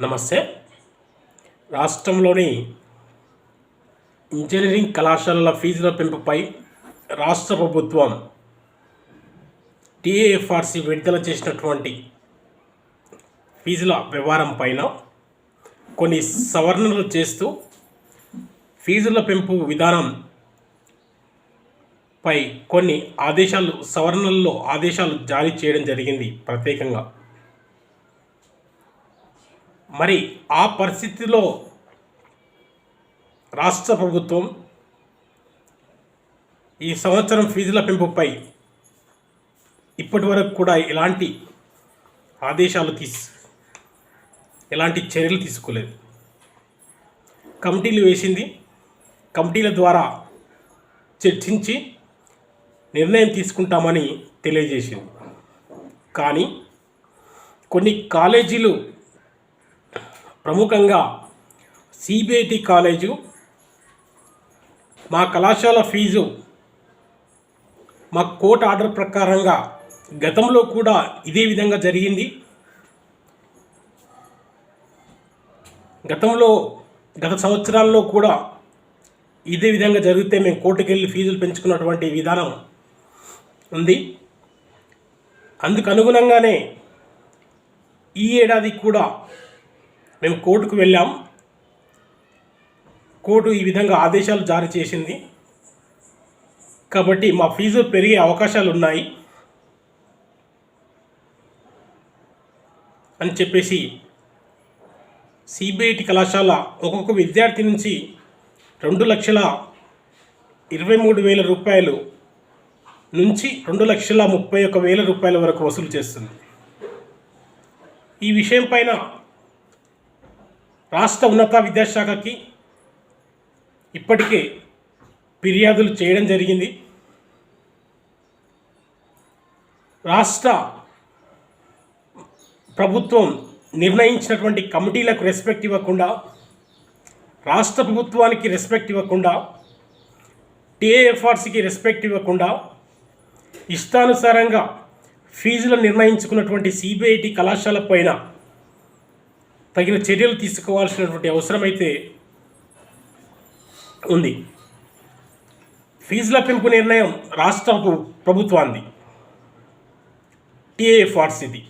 నమస్తే. రాష్ట్రంలోని ఇంజనీరింగ్ కళాశాలల ఫీజుల పెంపుపై రాష్ట్ర ప్రభుత్వం టీఏఎఫ్ఆర్సి విడుదల చేసినటువంటి ఫీజుల వ్యవహారం పైన కొన్ని సవరణలు చేస్తూ ఫీజుల పెంపు విధానం పై కొన్ని ఆదేశాలు జారీ చేయడం జరిగింది ప్రత్యేకంగా. మరి ఆ పరిస్థితిలో రాష్ట్ర ప్రభుత్వం ఈ సంవత్సరం ఫీజుల పెంపుపై ఇప్పటి వరకు కూడా ఎలాంటి చర్యలు తీసుకోలేదు. కమిటీలు వేసింది, కమిటీల ద్వారా చర్చించి నిర్ణయం తీసుకుంటామని తెలియజేసింది. కానీ కొన్ని కాలేజీలు, ప్రముఖంగా సిబిఐటి కాలేజు, మా కళాశాల ఫీజు మా కోర్టు ఆర్డర్ ప్రకారంగా గతంలో కూడా ఇదే విధంగా జరిగింది. గత సంవత్సరాల్లో కూడా ఇదే విధంగా జరిగితే మేము కోర్టుకు వెళ్ళి ఫీజులు పెంచుకున్నటువంటి విధానం ఉంది. అందుకు అనుగుణంగానే ఈ ఏడాది కూడా మేము కోర్టుకు వెళ్ళాం. కోర్టు ఈ విధంగా ఆదేశాలు జారీ చేసింది కాబట్టి మా ఫీజు పెరిగే అవకాశాలు ఉన్నాయి అని చెప్పేసి సిబిఐటి కళాశాల ఒక్కొక్క విద్యార్థి నుంచి 2,23,000 రూపాయలు నుంచి 2,31,000 రూపాయల వరకు వసూలు చేస్తుంది. ఈ విషయం పైన రాష్ట్ర ఉన్నత విద్యాశాఖకి ఇప్పటికే ఫిర్యాదులు చేయడం జరిగింది. రాష్ట్ర ప్రభుత్వం నిర్ణయించినటువంటి కమిటీలకు రెస్పెక్ట్ ఇవ్వకుండా, రాష్ట్ర ప్రభుత్వానికి రెస్పెక్ట్ ఇవ్వకుండా, టీఏఎఫ్ఆర్సికి రెస్పెక్ట్ ఇవ్వకుండా ఇష్టానుసారంగా ఫీజులు నిర్ణయించుకున్నటువంటి సిబిఐటి కళాశాల పైన తగిన చర్యలు తీసుకోవాల్సినటువంటి అవసరమైతే ఉంది. ఫీజుల పెంపు నిర్ణయం రాష్ట్ర ప్రభుత్వాన్ని, టీఏఎఫ్ఆర్సిది.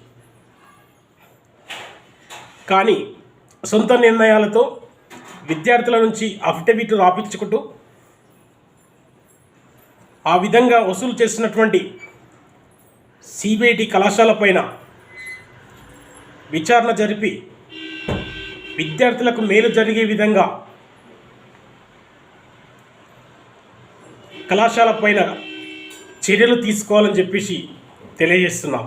కానీ సొంత నిర్ణయాలతో విద్యార్థుల నుంచి అఫిడవిట్ రాపించుకుంటూ ఆ విధంగా వసూలు చేసినటువంటి సిబిఐటి కళాశాల పైన విచారణ జరిపి విద్యార్థులకు మేలు జరిగే విధంగా కళాశాల పైన చర్యలు తీసుకోవాలని చెప్పేసి తెలియజేస్తున్నాం.